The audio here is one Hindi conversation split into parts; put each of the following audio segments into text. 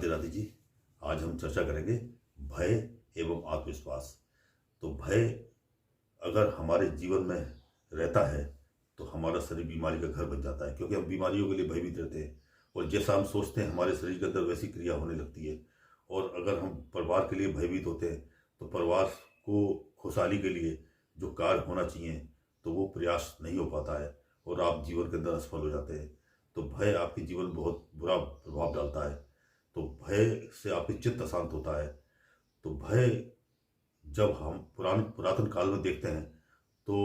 राधे राधे जी। आज हम चर्चा करेंगे भय एवं आत्मविश्वास। तो भय अगर हमारे जीवन में रहता है तो हमारा शरीर बीमारी का घर बन जाता है, क्योंकि हम बीमारियों के लिए भयभीत रहते हैं और जैसा हम सोचते हैं हमारे शरीर के अंदर वैसी क्रिया होने लगती है। और अगर हम परिवार के लिए भयभीत होते हैं तो परिवार को खुशहाली के लिए जो कार्य होना चाहिए तो वो प्रयास नहीं हो पाता है और आप जीवन के अंदर असफल हो जाते हैं। तो भय आपके जीवन में बहुत बुरा प्रभाव डालता है। तो भय से आपकी चित्त अशांत होता है। तो भय जब हम पुरातन काल में देखते हैं तो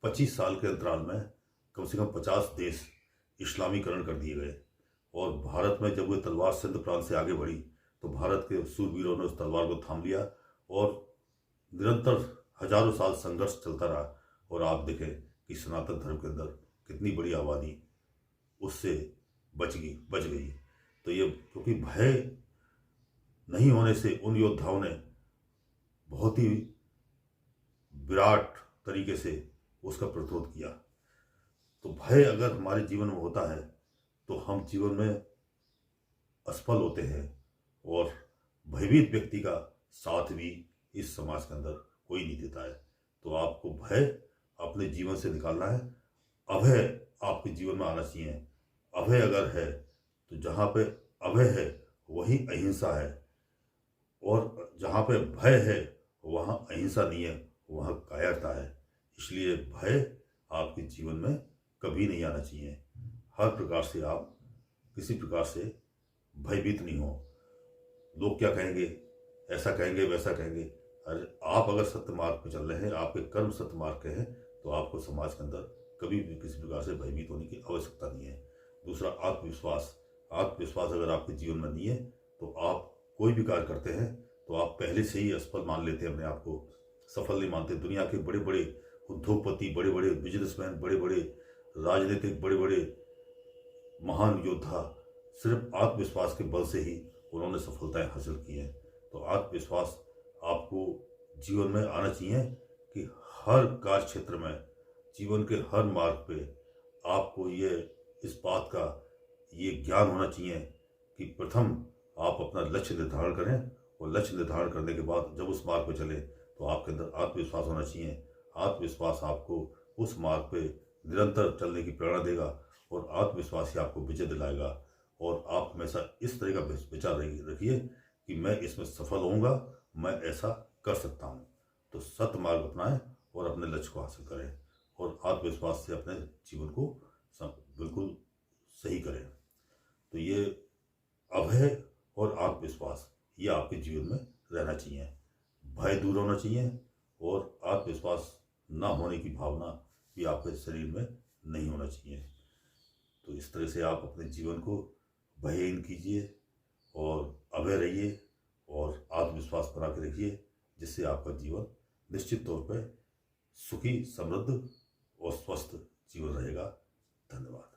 25 साल के अंतराल में कम से कम 50 देश इस्लामीकरण कर दिए गए और भारत में जब वो तलवार सिंध प्रांत से आगे बढ़ी तो भारत के सूरवीरों ने उस तलवार को थाम लिया और निरंतर हजारों साल संघर्ष चलता रहा। और आप देखें कि सनातन धर्म के अंदर कितनी बड़ी आबादी उससे बच गई। तो ये क्योंकि भय नहीं होने से उन योद्धाओं ने बहुत ही विराट तरीके से उसका प्रतिरोध किया। तो भय अगर हमारे जीवन में होता है तो हम जीवन में असफल होते हैं और भयभीत व्यक्ति का साथ भी इस समाज के अंदर कोई नहीं देता है। तो आपको भय अपने जीवन से निकालना है। अभय आपके जीवन में आना चाहिए। अभय अगर है तो जहाँ पे अभय है वहीं अहिंसा है और जहाँ पे भय है वहाँ अहिंसा नहीं है, वहाँ कायरता है। इसलिए भय आपके जीवन में कभी नहीं आना चाहिए। हर प्रकार से आप किसी प्रकार से भयभीत नहीं हो। लोग क्या कहेंगे, ऐसा कहेंगे, वैसा कहेंगे। अरे आप अगर सत्य मार्ग पर चल रहे हैं, आपके कर्म सत्य मार्ग के हैं, तो आपको समाज के अंदर कभी भी किसी प्रकार से भयभीत होने की आवश्यकता नहीं है। दूसरा, आत्मविश्वास। आत्मविश्वास अगर आपके जीवन में नहीं है तो आप कोई भी कार्य करते हैं तो आप पहले से ही असफल मान लेते हैं, अपने आप को सफल नहीं मानते। दुनिया के बड़े बड़े उद्योगपति, बड़े बड़े बिजनेसमैन, बड़े बड़े राजनीतिक, बड़े बड़े महान योद्धा सिर्फ आत्मविश्वास के बल से ही उन्होंने सफलताएं हासिल की हैं। तो आत्मविश्वास आपको जीवन में आना चाहिए कि हर कार्य क्षेत्र में, जीवन के हर मार्ग पे आपको इस बात का ये ज्ञान होना चाहिए कि प्रथम आप अपना लक्ष्य निर्धारण करें और लक्ष्य निर्धारण करने के बाद जब उस मार्ग पर चले तो आपके अंदर आत्मविश्वास होना चाहिए। आत्मविश्वास आपको उस मार्ग पे निरंतर चलने की प्रेरणा देगा और आत्मविश्वास ही आपको विजय दिलाएगा। और आप हमेशा इस तरह का विचार रखिए कि मैं इसमें सफल होऊंगा, मैं ऐसा कर सकता हूँ। तो सत्य मार्ग अपनाएं और अपने लक्ष्य को हासिल करें और आत्मविश्वास से अपने जीवन को बिल्कुल सही करें। तो ये अभय और आत्मविश्वास ये आपके जीवन में रहना चाहिए। भय दूर होना चाहिए और आत्मविश्वास ना होने की भावना भी आपके शरीर में नहीं होना चाहिए। तो इस तरह से आप अपने जीवन को भयहीन कीजिए और अभय रहिए और आत्मविश्वास बना के रखिए, जिससे आपका जीवन निश्चित तौर पर सुखी, समृद्ध और स्वस्थ जीवन रहेगा। धन्यवाद।